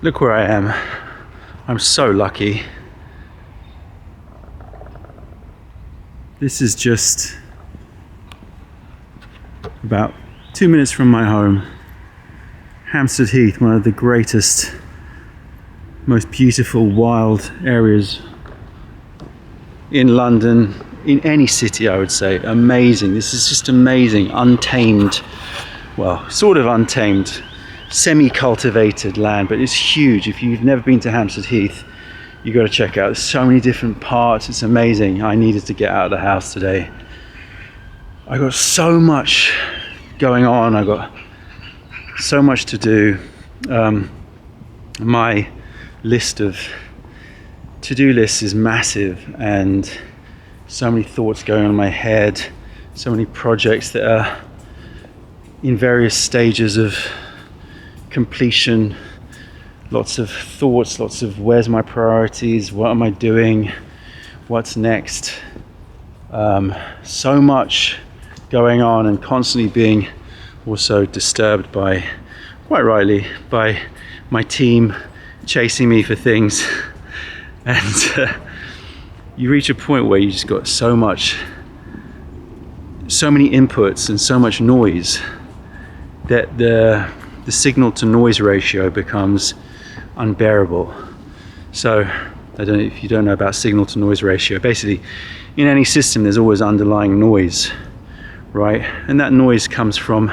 Look where I am. I'm so lucky. This is just about 2 minutes from my home. Hampstead Heath, one of the greatest, most beautiful wild areas in London, in any city, I would say. Amazing. This is just amazing. Untamed, well, sort of untamed, semi-cultivated land, but it's huge. If you've never been to Hampstead Heath, you got to check it out. There's so many different parts. It's amazing. I needed to get out of the house today. I got so much going on. I got so much to do. My list of to-do list is massive, and so many thoughts going on in my head, so many projects that are in various stages of completion, lots of thoughts, lots of where's my priorities, what am I doing, what's next. So much going on, and constantly being also disturbed by, quite rightly, by my team chasing me for things. And you reach a point where you just got so many inputs and so much noise that the signal to noise ratio becomes unbearable. So I don't know if you don't know about signal to noise ratio. Basically, in any system there's always underlying noise, right? And that noise comes from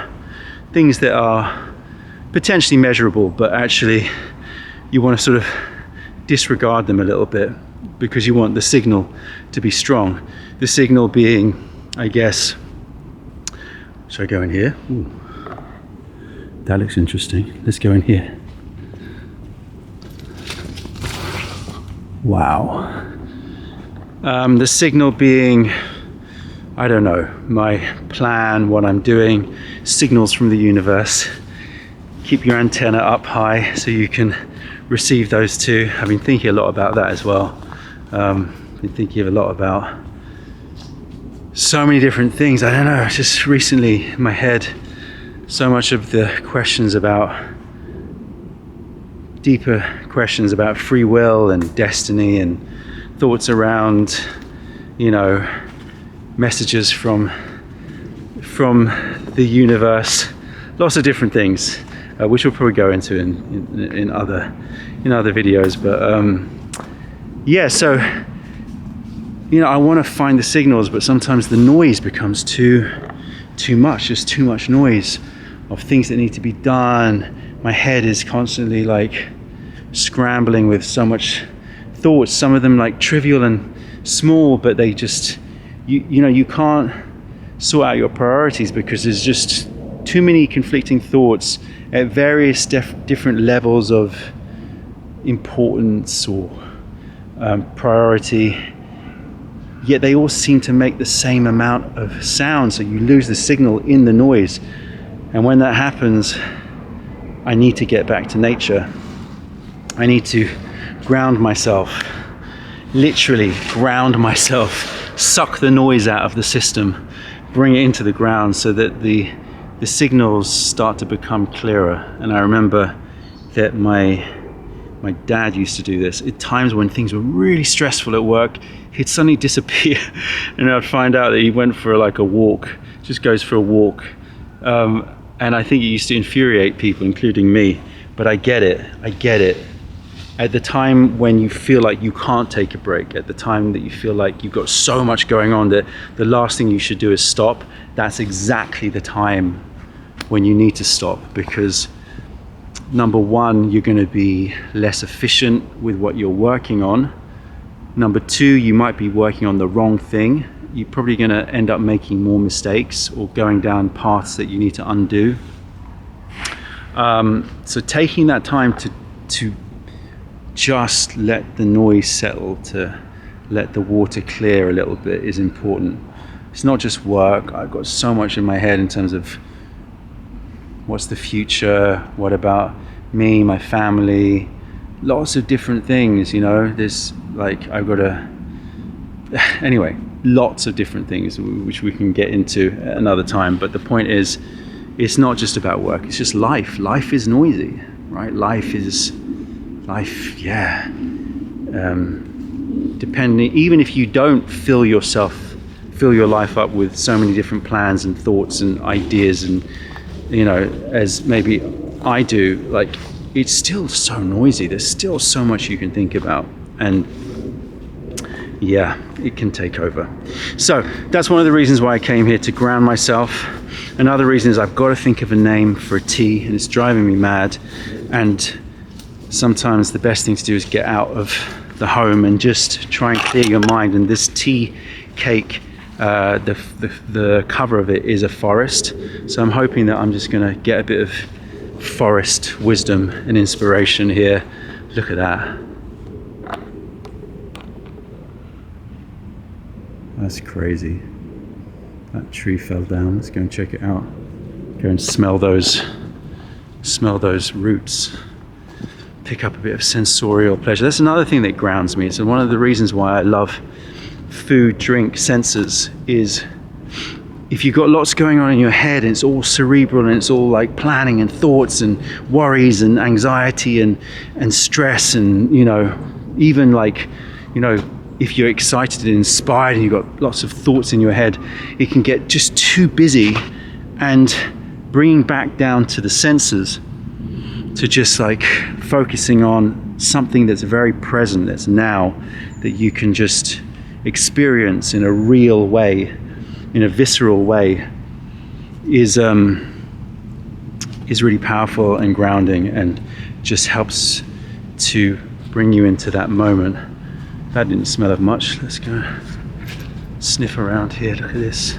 things that are potentially measurable, but actually you want to sort of disregard them a little bit because you want the signal to be strong. The signal being, I guess, should I go in here? Ooh, that looks interesting. Let's go in here. Wow. The signal being, I don't know, my plan, what I'm doing, signals from the universe. Keep your antenna up high so you can receive those too. I've been thinking a lot about that as well. Been thinking a lot about so many different things. I don't know, just recently in my head, so much of the questions about, deeper questions about free will and destiny, and thoughts around, you know, messages from the universe, lots of different things, which we'll probably go into in other videos. But yeah, so you know, I want to find the signals, but sometimes the noise becomes too much. There's too much noise of things that need to be done. My head is constantly like scrambling with so much thoughts, some of them like trivial and small, but they just, you know, you can't sort out your priorities because there's just too many conflicting thoughts at various different levels of importance or priority, yet they all seem to make the same amount of sound, so you lose the signal in the noise. And when that happens, I need to get back to nature. I need to ground myself, literally ground myself, suck the noise out of the system, bring it into the ground so that the signals start to become clearer. And I remember that my dad used to do this. At times when things were really stressful at work, he'd suddenly disappear and I'd find out that he went for like a walk, just goes for a walk. And I think it used to infuriate people, including me, but I get it. At the time when you feel like you can't take a break, at the time that you feel like you've got so much going on that the last thing you should do is stop, that's exactly the time when you need to stop, because number one, you're going to be less efficient with what you're working on. Number two, you might be working on the wrong thing. You're probably going to end up making more mistakes or going down paths that you need to undo. So taking that time to just let the noise settle, to let the water clear a little bit is important. It's not just work. I've got so much in my head in terms of what's the future, what about me, my family, lots of different things, you know. There's like, I've got to, anyway, lots of different things which we can get into at another time. But the point is, it's not just about work, it's just life. Life is noisy, right? Life is life, yeah. Depending, even if you don't fill your life up with so many different plans and thoughts and ideas, and as maybe I do, like, it's still so noisy. There's still so much you can think about, and yeah, it can take over. So that's one of the reasons why I came here, to ground myself. Another reason is I've got to think of a name for a tea, and it's driving me mad. And sometimes the best thing to do is get out of the home and just try and clear your mind. And this tea cake, the cover of it is a forest. So I'm hoping that I'm just going to get a bit of forest wisdom and inspiration here. Look at that. That's crazy. That tree fell down. Let's go and check it out. Go and smell those roots. Pick up a bit of sensorial pleasure. That's another thing that grounds me. So one of the reasons why I love food, drink, senses is if you've got lots going on in your head and it's all cerebral and it's all like planning and thoughts and worries and anxiety and stress, and even like if you're excited and inspired and you've got lots of thoughts in your head, it can get just too busy. And bringing back down to the senses, to just like focusing on something that's very present, that's now, that you can just experience in a real way, in a visceral way, is really powerful and grounding, and just helps to bring you into that moment. That didn't smell of much. Let's go sniff around here. Look at this.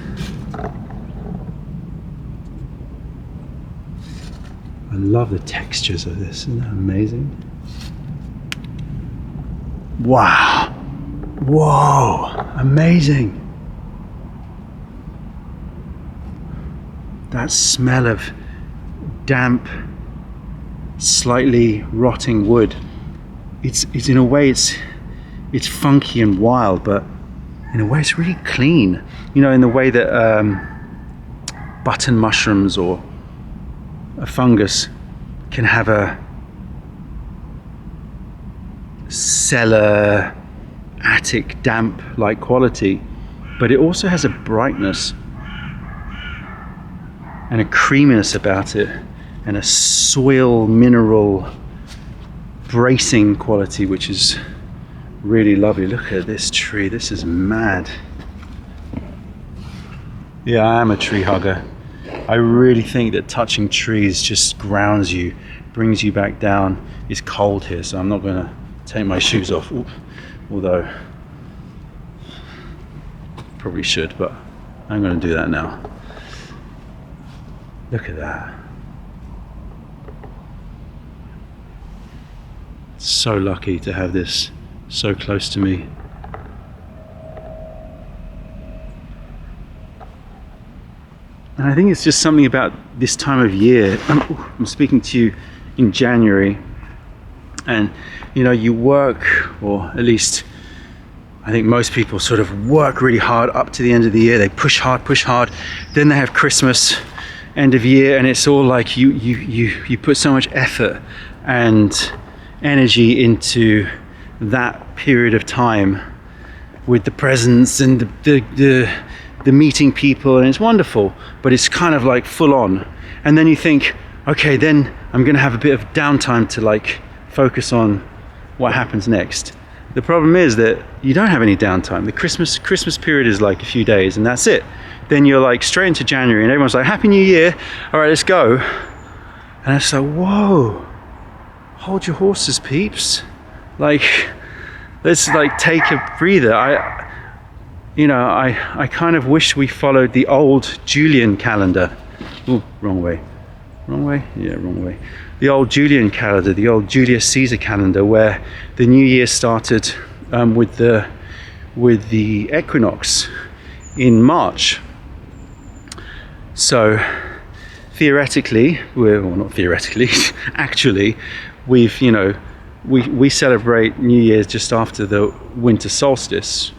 I love the textures of this. Isn't that amazing? Wow. Whoa. Amazing. That smell of damp, slightly rotting wood. It's in a way, it's funky and wild, but in a way it's really clean. In the way that button mushrooms or a fungus can have a cellar, attic, damp-like quality, but it also has a brightness and a creaminess about it, and a soil mineral bracing quality, which is really lovely. Look at this tree. This is mad. Yeah, I am a tree hugger. I really think that touching trees just grounds you, brings you back down. It's cold here, so I'm not going to take my shoes off. Ooh, although probably should, but I'm going to do that now. Look at that. So lucky to have this so close to me. And I think it's just something about this time of year. I'm speaking to you in January, and you work, or at least I think most people sort of work really hard up to the end of the year. They push hard. Then they have Christmas, end of year, and it's all like you put so much effort and energy into that period of time with the presents and the meeting people, and it's wonderful, but it's kind of like full on. And then you think, okay, then I'm going to have a bit of downtime to like focus on what happens next. The problem is that you don't have any downtime. The Christmas period is like a few days, and that's it. Then you're like straight into January, and everyone's like, Happy New Year, all right, let's go. And it's like, whoa, hold your horses, peeps. Like, let's like take a breather. I kind of wish we followed the old Julian calendar. Ooh, wrong way. Yeah, wrong way. The old Julian calendar, the old Julius Caesar calendar, where the new year started with the equinox in March. So theoretically, not theoretically, actually, we celebrate New Year's just after the winter solstice,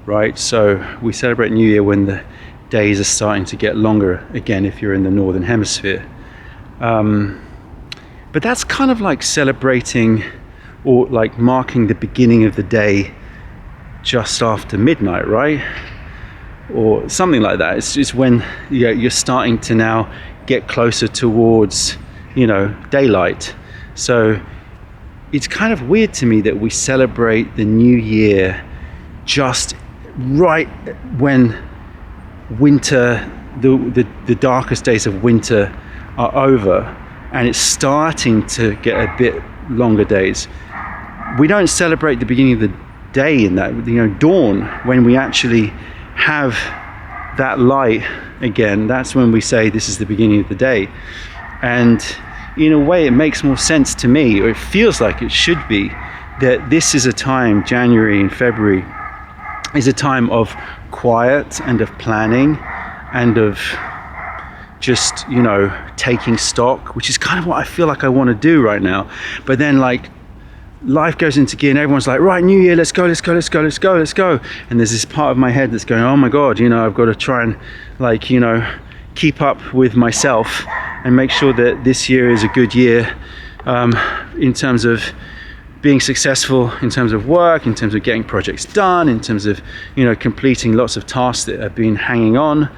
right? So we celebrate New Year when the days are starting to get longer again, if you're in the northern hemisphere. But that's kind of like celebrating or like marking the beginning of the day just after midnight, right? Or something like that. It's just when you're starting to now get closer towards, daylight. So it's kind of weird to me that we celebrate the new year just right when winter, the darkest days of winter are over, and it's starting to get a bit longer days. We don't celebrate the beginning of the day in that, dawn, when we actually have that light again. That's when we say this is the beginning of the day. And in a way, it makes more sense to me, or it feels like it should be, that this is a time, January and February, is a time of quiet and of planning and of just, taking stock, which is kind of what I feel like I want to do right now. But then life goes into gear and everyone's like, right, new year, let's go. And there's this part of my head that's going, oh my God, I've got to try and keep up with myself and make sure that this year is a good year in terms of being successful, in terms of work, in terms of getting projects done, in terms of completing lots of tasks that have been hanging on.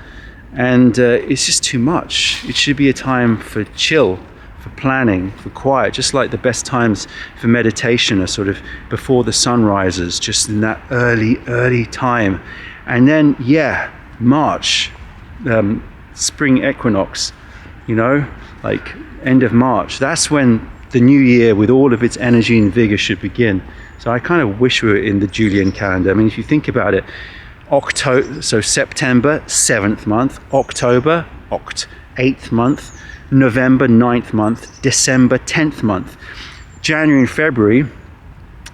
And it's just too much. It should be a time for chill, for planning, for quiet, just like the best times for meditation are sort of before the sun rises, just in that early time. And then March, spring equinox, like end of March, that's when the new year with all of its energy and vigor should begin. So I kind of wish we were in the Julian calendar. I mean, if you think about it, so September, 7th month, October, 8th month, November, 9th month, December, 10th month. January and February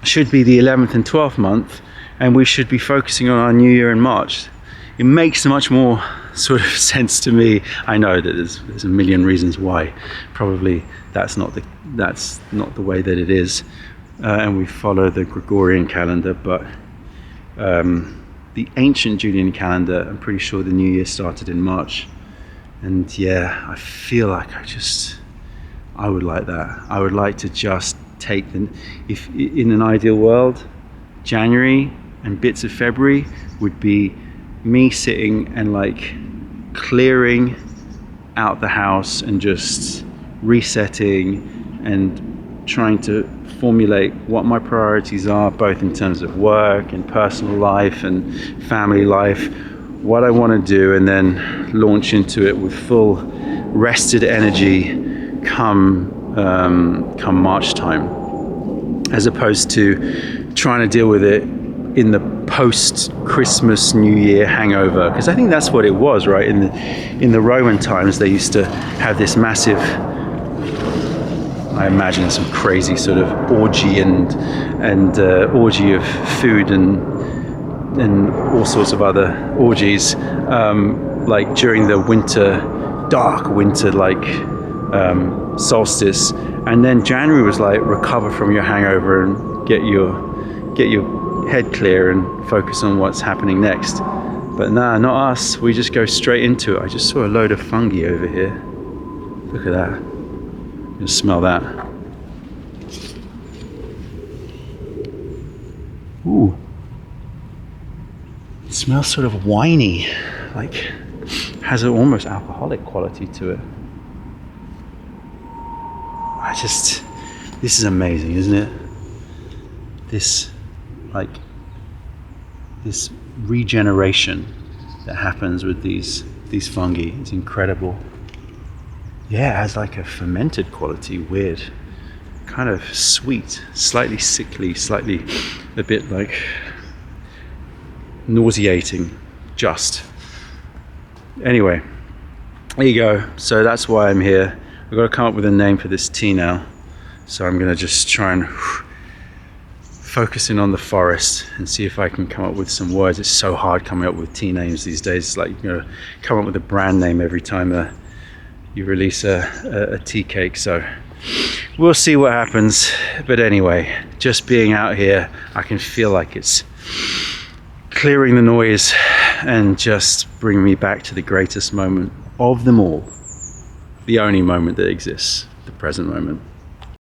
should be the 11th and 12th month, and we should be focusing on our new year in March. It makes much more sort of sense to me. I know that there's a million reasons why. Probably that's not the way that it is, and we follow the Gregorian calendar. But the ancient Julian calendar, I'm pretty sure the new year started in March. And I feel like I would like that. I would like to just take if in an ideal world, January and bits of February would be me sitting and clearing out the house and just resetting and trying to formulate what my priorities are, both in terms of work and personal life and family life, what I want to do, and then launch into it with full rested energy come March time, as opposed to trying to deal with it in the post-Christmas New Year hangover, because I think that's what it was, right? In the Roman times, they used to have this massive, I imagine, some crazy sort of orgy and orgy of food and all sorts of other orgies, during the dark winter, solstice. And then January was recover from your hangover and get your head clear and focus on what's happening next. But nah, not us. We just go straight into it. I just saw a load of fungi over here. Look at that. You can smell that. Ooh. It smells sort of winey, has an almost alcoholic quality to it. This is amazing, isn't it? This regeneration that happens with these fungi is incredible. It has a fermented quality, weird, kind of sweet, slightly sickly, slightly a bit nauseating, just. Anyway, there you go. So that's why I'm here. I've got to come up with a name for this tea now. So I'm going to just try and focus in on the forest and see if I can come up with some words. It's so hard coming up with tea names these days. It's come up with a brand name every time you release a tea cake. So we'll see what happens. But anyway, just being out here, I can feel like it's clearing the noise and just bringing me back to the greatest moment of them all. The only moment that exists, the present moment.